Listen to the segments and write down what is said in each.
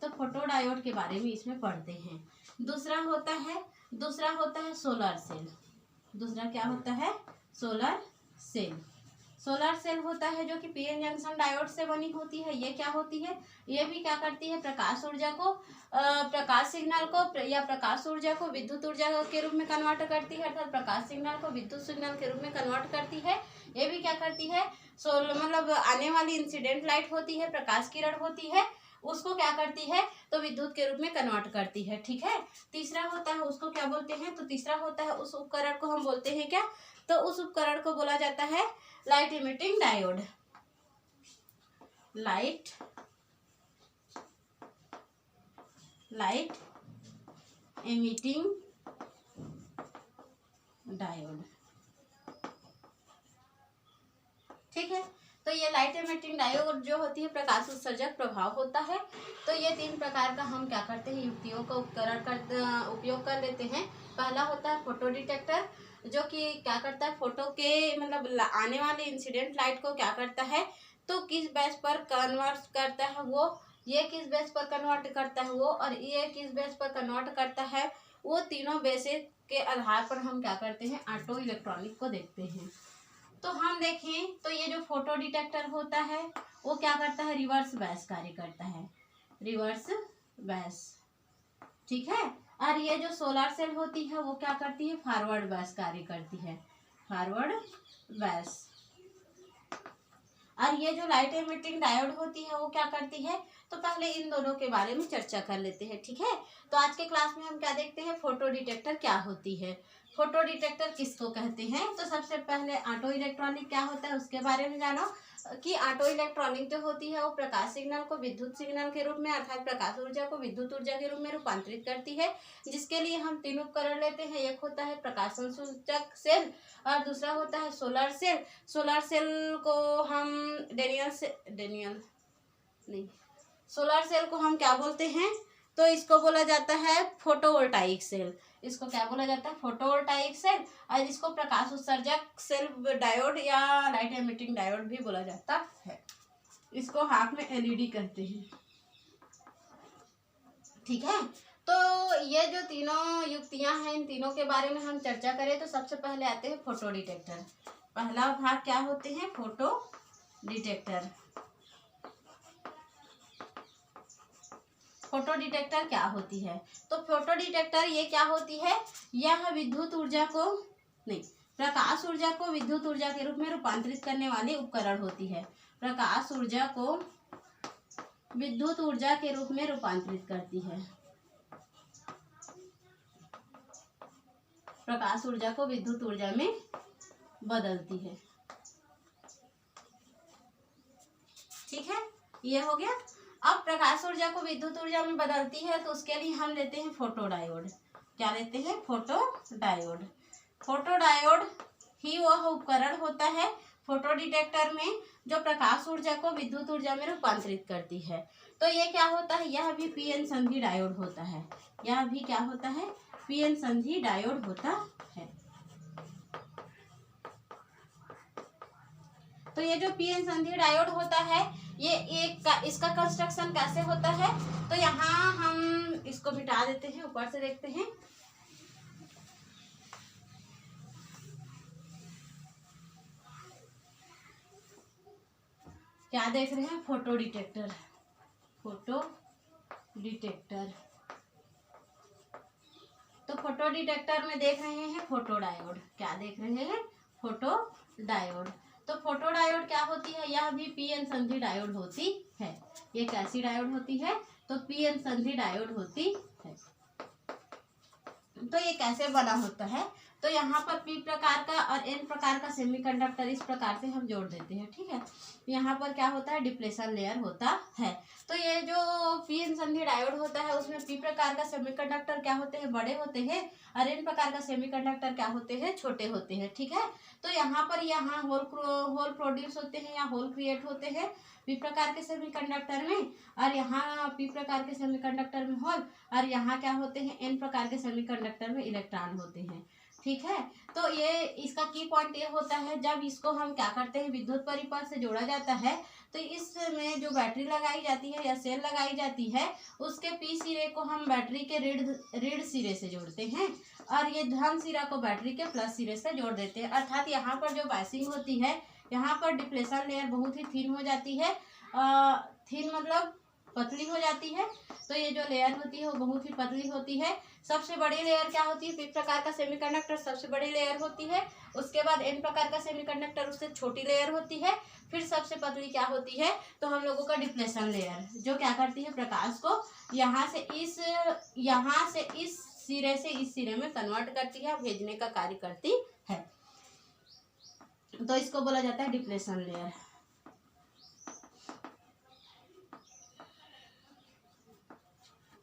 तो photo diode के बारे में इसमें पढ़ते हैं। दूसरा होता है सोलर सेल। दूसरा क्या होता है? Solar cell. सोलर सेल होता है जो कि पीएन जंक्शन डायोड से बनी होती है। ये क्या होती है? ये भी क्या करती है? प्रकाश ऊर्जा को प्रकाश सिग्नल को या प्रकाश ऊर्जा को विद्युत ऊर्जा के रूप में कन्वर्ट करती है, अर्थात प्रकाश सिग्नल को विद्युत सिग्नल के रूप में कन्वर्ट करती है। ये भी क्या करती है? मतलब आने वाली इंसिडेंट लाइट होती है, प्रकाश किरण होती है, उसको क्या करती है? तो विद्युत के रूप में कन्वर्ट करती है। ठीक है। तीसरा होता है, उसको क्या बोलते हैं? तो तीसरा होता है, उस उपकरण को हम बोलते हैं क्या? तो उस उपकरण को बोला जाता है light emitting diode. Light emitting diode. ठीक है। तो ये लाइट इमिटिंग डायोड जो होती है प्रकाश उत्सर्जक प्रभाव होता है। तो ये 3 प्रकार का हम क्या करते हैं? युक्तियों का उपयोग कर लेते हैं। पहला होता है फोटो डिटेक्टर, जो कि क्या करता है? फोटो के मतलब आने वाले इंसिडेंट लाइट को क्या करता है? तो किस बेस पर कन्वर्ट करता है वो, ये किस बेस पर कन्वर्ट करता है वो, और ये किस बेस पर कन्वर्ट करता है वो, तीनों बेसिस के आधार पर हम क्या करते हैं? ऑटो इलेक्ट्रॉनिक को देखते हैं। तो हम देखें तो ये जो फोटो डिटेक्टर होता है वो क्या करता है? रिवर्स बैस कार्य करता है। रिवर्स बैस। ठीक है। और ये जो सोलर सेल होती है वो क्या करती है? फॉरवर्ड बैस कार्य करती है। फॉरवर्ड बैस। और ये जो लाइट इमिटिंग डायोड होती है वो क्या करती है? तो पहले इन दोनों के बारे में चर्चा कर लेते हैं। ठीक है। तो आज के क्लास में हम क्या देखते हैं? फोटो डिटेक्टर क्या होती है, फोटो डिटेक्टर किसको कहते हैं। तो सबसे पहले ऑटो इलेक्ट्रॉनिक क्या होता है उसके बारे में जानो कि ऑटो इलेक्ट्रॉनिक जो होती है वो प्रकाश सिग्नल को विद्युत सिग्नल के रूप में, अर्थात प्रकाश ऊर्जा को विद्युत ऊर्जा के रूप में रूपांतरित करती है, जिसके लिए हम 3 उपकरण लेते हैं। एक होता है प्रकाश संसूचक सेल, और दूसरा होता है सोलर सेल। सोलर सेल को हम सोलर सेल को हम क्या बोलते हैं? तो इसको बोला जाता है फोटोवोल्टाइक सेल। इसको क्या बोला जाता है? Photovoltaic cell. और इसको प्रकाश उत्सर्जक सेल डायोड या लाइट एमिटिंग डायोड भी बोला जाता है। इसको हाथ में एलईडी कहते हैं। ठीक है। तो ये जो तीनों युक्तियां हैं, इन तीनों के बारे में हम चर्चा करें तो सबसे पहले आते हैं फोटो डिटेक्टर। पहला भाग क्या होते हैं? Photo detector. फोटो डिटेक्टर क्या होती है? तो फोटो डिटेक्टर ये क्या होती है? यह विद्युत ऊर्जा को प्रकाश ऊर्जा को विद्युत ऊर्जा के रूप में रूपांतरित करने वाली उपकरण होती है। प्रकाश ऊर्जा को विद्युत ऊर्जा के रूप में रूपांतरित करती है। प्रकाश ऊर्जा को विद्युत ऊर्जा में बदलती है। ठीक है, ये हो गया। अब प्रकाश ऊर्जा को विद्युत ऊर्जा में बदलती है तो उसके लिए हम लेते हैं फोटो डायोड। क्या लेते हैं? Photo diode. फोटो डायोड ही वह उपकरण होता है फोटो डिटेक्टर में जो प्रकाश ऊर्जा को विद्युत ऊर्जा में रूपांतरित करती है। तो ये क्या होता है? यह भी पीएन संधि डायोड होता है। यह भी क्या होता है? पीएन संधि डायोड होता है। तो ये जो पीएन संधि डायोड होता है ये इसका कंस्ट्रक्शन कैसे होता है? तो यहाँ हम इसको मिटा देते हैं, ऊपर से देखते हैं। क्या देख रहे हैं? Photo detector. Photo detector. तो फोटो डिटेक्टर में देख रहे हैं फोटो डायोड। क्या देख रहे हैं? Photo diode. तो फोटो डायोड क्या होती है? यह भी पीएन संधि डायोड होती है। ये कैसी डायोड होती है? तो पीएन संधि डायोड होती है। तो ये कैसे बना होता है? तो यहाँ पर पी प्रकार का और एन प्रकार का सेमीकंडक्टर इस प्रकार से हम जोड़ देते हैं। ठीक है। यहाँ पर क्या होता है? डिप्लेशन लेयर होता है। तो ये जो पीएन संधि डायोड होता है उसमें पी प्रकार का सेमीकंडक्टर क्या होते हैं? बड़े होते हैं, और एन प्रकार का सेमीकंडक्टर क्या होते हैं? छोटे होते हैं। ठीक है। तो यहाँ पर होल प्रोड्यूस होते हैं या होल क्रिएट होते हैं पी प्रकार के सेमीकंडक्टर में, और यहाँ पी प्रकार के सेमीकंडक्टर में होल, और यहाँ क्या होते हैं? एन प्रकार के सेमीकंडक्टर में इलेक्ट्रॉन होते हैं। ठीक है। तो ये इसका की पॉइंट ये होता है, जब इसको हम क्या करते हैं? विद्युत परिपथ से जोड़ा जाता है तो इसमें जो बैटरी लगाई जाती है या सेल लगाई जाती है उसके पी सिरे को हम बैटरी के ऋण सिरे से जोड़ते हैं और ये धन सिरा को बैटरी के प्लस सिरे से जोड़ देते हैं। अर्थात यहाँ पर जो बाइसिंग होती है, यहाँ पर डिप्लेशन लेयर बहुत ही थिन हो जाती है। थिन मतलब पतली हो जाती है। तो ये जो लेयर होती है वो बहुत ही पतली होती है। सबसे बड़ी लेयर क्या होती है? पी प्रकार का सेमीकंडक्टर सबसे बड़ी लेयर होती है। उसके बाद एन प्रकार का सेमीकंडक्टर उससे छोटी लेयर होती है। फिर सबसे पतली क्या होती है? तो हम लोगों का डिप्लेशन लेयर, जो क्या करती है? प्रकाश को यहाँ से इस सिरे से इस सिरे में कन्वर्ट करती है, भेजने का कार्य करती है। तो इसको बोला जाता है डिप्लेशन लेयर।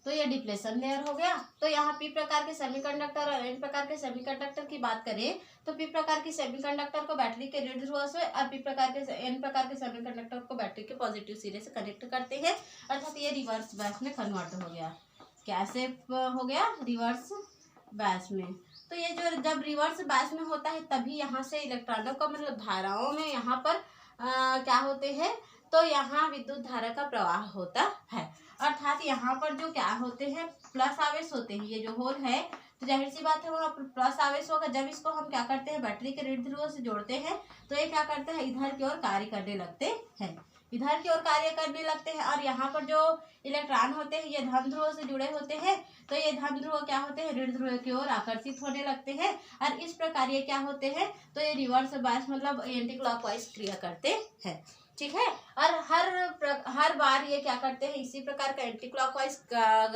तो ये डिप्लेशन लेयर हो गया। तो यहाँ पी प्रकार के सेमीकंडक्टर और एन प्रकार के सेमीकंडक्टर की बात करें तो पी प्रकार की सेमीकंडक्टर को बैटरी के ऋण ध्रुव से और पी प्रकार के एन प्रकार के सेमीकंडक्टर को बैटरी के पॉजिटिव सिरे से कनेक्ट करते हैं। अर्थात ये रिवर्स बैच में कन्वर्ट हो गया। कैसे हो गया? रिवर्स बैच में। तो ये जो जब रिवर्स बैच में होता है तभी यहाँ से इलेक्ट्रॉनों का मतलब धाराओं में यहाँ पर क्या होते हैं? तो यहाँ विद्युत धारा का प्रवाह होता है। अर्थात यहाँ पर जो क्या होते हैं? प्लस आवेश होते हैं। ये जो होल है तो जाहिर सी बात है वहाँ पर प्लस आवेश होगा। जब इसको हम क्या करते हैं? बैटरी के ऋण ध्रुव से जोड़ते हैं तो ये क्या करते हैं? इधर की ओर कार्य करने लगते हैं, इधर की ओर कार्य करने लगते हैं। और यहाँ पर जो इलेक्ट्रॉन होते हैं ये धन ध्रुव से जुड़े होते हैं। तो ये धन ध्रुव क्या होते हैं? ऋण ध्रुव की ओर आकर्षित होने लगते हैं और इस प्रकार ये क्या होते हैं? तो ये रिवर्स बायस मतलब एंटी क्लॉकवाइज क्रिया करते हैं। ठीक है। और हर बार ये क्या करते हैं? इसी प्रकार का एंटी क्लॉकवाइज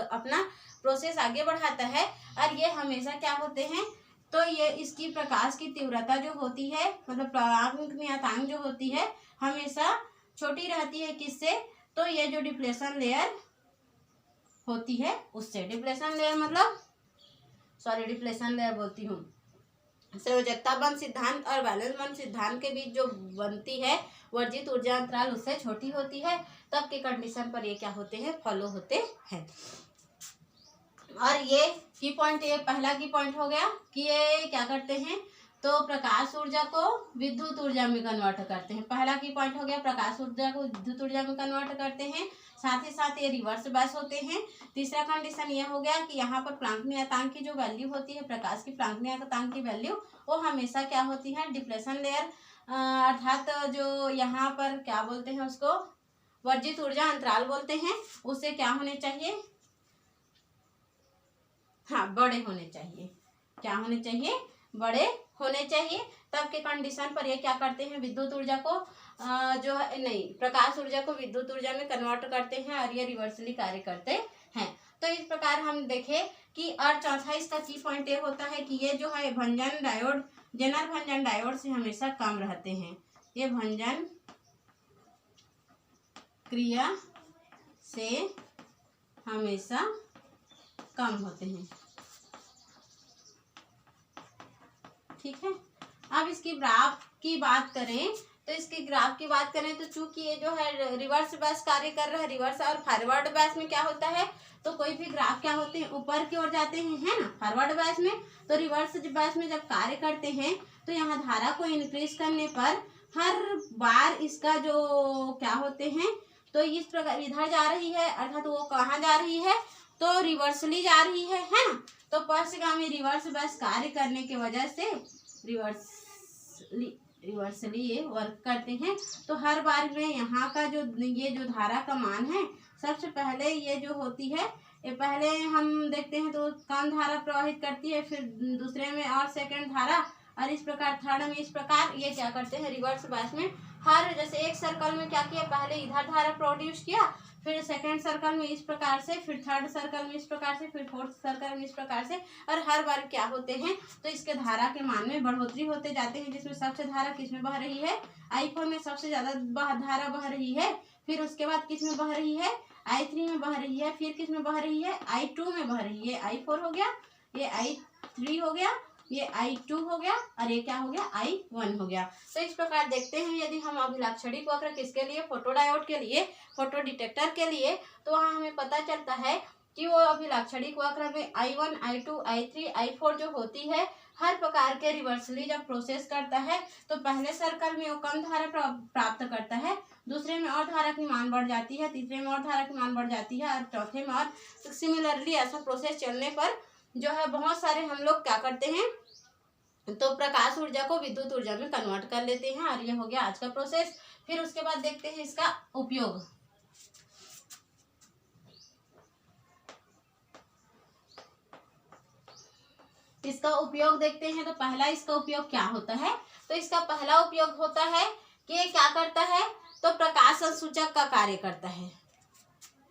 अपना प्रोसेस आगे बढ़ाता है। और ये हमेशा क्या होते हैं? तो ये इसकी प्रकाश की तीव्रता जो होती है मतलब प्रारंभिक नियतांक जो होती है हमेशा छोटी रहती है। किससे? तो ये जो डिप्लेशन लेयर होती है उससे। डिप्लेशन लेयर मतलब डिप्लेशन लेयर बोलती हूँ, संयोजकता बंध सिद्धांत और बैलेंस बंध सिद्धांत के बीच जो बनती है वर्जित ऊर्जा अंतराल उससे छोटी होती है। तब के कंडीशन पर ये क्या होते हैं? फॉलो होते हैं। और ये की पॉइंट, ये पहला की पॉइंट हो गया कि ये क्या करते हैं? तो प्रकाश ऊर्जा को विद्युत ऊर्जा में कन्वर्ट करते हैं। पहला की पॉइंट हो गया प्रकाश ऊर्जा को विद्युत ऊर्जा में कन्वर्ट करते हैं। साथ ही साथ ये रिवर्स बैच होते हैं। तीसरा कंडीशन ये हो गया कि यहाँ पर प्लांक नियतांक की जो वैल्यू होती है, प्रकाश की प्लांक नियतांक की वैल्यू वो हमेशा क्या होती है? डिप्लेशन लेयर अर्थात जो यहाँ पर क्या बोलते हैं उसको? वर्जित ऊर्जा अंतराल बोलते हैं। उससे क्या होने चाहिए? हाँ, बड़े होने चाहिए। क्या होने चाहिए? बड़े होने चाहिए। तब के कंडीशन पर ये क्या करते हैं? विद्युत ऊर्जा को प्रकाश ऊर्जा को विद्युत ऊर्जा में कन्वर्ट करते हैं और ये रिवर्सली कार्य करते हैं। तो इस प्रकार हम देखें कि और चौथा इसका की पॉइंट ये होता है कि ये जो है भंजन डायोड जेनर भंजन डायोड से हमेशा कम रहते हैं। ये भंजन क्रिया से हमेशा कम होते हैं। ठीक है। अब इसकी ग्राफ की बात करें तो चूंकि ये जो है रिवर्स बैच कार्य कर रहा है, रिवर्स और फॉरवर्ड बैच में क्या होता है? तो कोई भी ग्राफ क्या होते हैं? ऊपर की ओर जाते हैं, है ना, फॉरवर्ड बैच में। तो रिवर्स बैच में जब कार्य करते हैं तो यहाँ धारा को इंक्रीज करने पर हर बार इसका जो क्या होते हैं? तो इस प्रकार इधर जा रही है, अर्थात वो कहाँ जा रही है? तो रिवर्सली जा रही है ना। तो पश्चगामी रिवर्स बैच कार्य करने की वजह से रिवर्सली ये वर्क करते हैं। तो हर बार में यहाँ का ये जो धारा का मान है, सबसे पहले ये जो होती है ये पहले हम देखते हैं तो कम धारा प्रवाहित करती है, फिर दूसरे में और सेकंड धारा, और इस प्रकार थर्ड में इस प्रकार ये क्या करते हैं? रिवर्स बैच में हर जैसे एक सर्कल में क्या किया? पहले इधर धारा प्रोड्यूस किया, फिर सेकंड सर्कल में इस प्रकार से, फिर थर्ड सर्कल में इस प्रकार से, फिर फोर्थ सर्कल में इस प्रकार से, और हर बार क्या होते हैं? तो इसके धारा के मान में बढ़ोतरी होते जाते हैं। जिसमें सबसे धारा किसमें बह रही है? I4 में सबसे ज्यादा धारा बह रही है। फिर उसके बाद किसमें बह रही है? I3 में बह रही है। फिर किसमें बह रही है? I2 में बह रही है। I4 हो गया, ये I3 हो गया, ये I2 हो गया, और ये क्या हो गया? I1 हो गया। तो इस प्रकार देखते हैं यदि हम अभिलाक्षणिक वक्र किसके लिए? फोटो डायोड के लिए, फोटो डिटेक्टर के लिए, तो वहाँ हमें पता चलता है कि वो अभिलाक्षणिक वक्र में I1, I2, I3, I4 जो होती है, हर प्रकार के रिवर्सली जब प्रोसेस करता है तो पहले सर्कल में वो कम धारा प्राप्त करता है, दूसरे में और धारा की मान बढ़ जाती है, तीसरे में और धारा की मान बढ़ जाती है और चौथे में और सिमिलरली ऐसा प्रोसेस चलने पर जो है बहुत सारे हम लोग क्या करते हैं, तो प्रकाश ऊर्जा को विद्युत ऊर्जा में कन्वर्ट कर लेते हैं। और ये हो गया आज का प्रोसेस। फिर उसके बाद देखते हैं इसका उपयोग। इसका उपयोग देखते हैं। तो पहला इसका उपयोग क्या होता है, तो इसका पहला उपयोग होता है कि ये क्या करता है, तो प्रकाश संसूचक का कार्य करता है।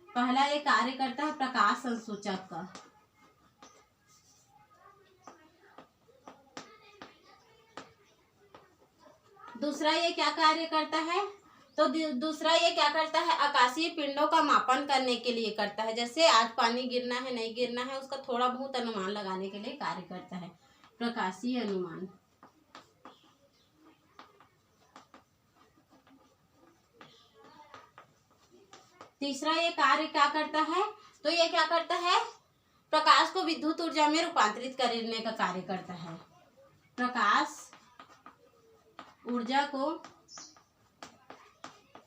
पहला ये कार्य करता है प्रकाश संसूचक का। दूसरा ये क्या कार्य करता है, तो दूसरा ये क्या करता है, आकाशीय पिंडों का मापन करने के लिए करता है। जैसे आज पानी गिरना है नहीं गिरना है, उसका थोड़ा बहुत अनुमान लगाने के लिए कार्य करता है, प्रकाशीय अनुमान। तीसरा ये कार्य क्या करता है, तो ये क्या करता है, प्रकाश को विद्युत ऊर्जा में रूपांतरित करने का कार्य करता है। प्रकाश ऊर्जा को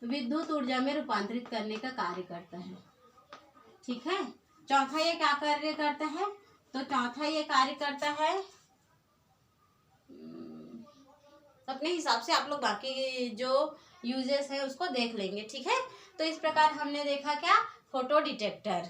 विद्युत ऊर्जा में रूपांतरित करने का कार्य करता है। ठीक है। चौथा ये क्या कार्य करता है, तो चौथा ये कार्य करता है, अपने हिसाब से आप लोग बाकी जो यूजेस है उसको देख लेंगे। ठीक है। तो इस प्रकार हमने देखा क्या, फोटो डिटेक्टर।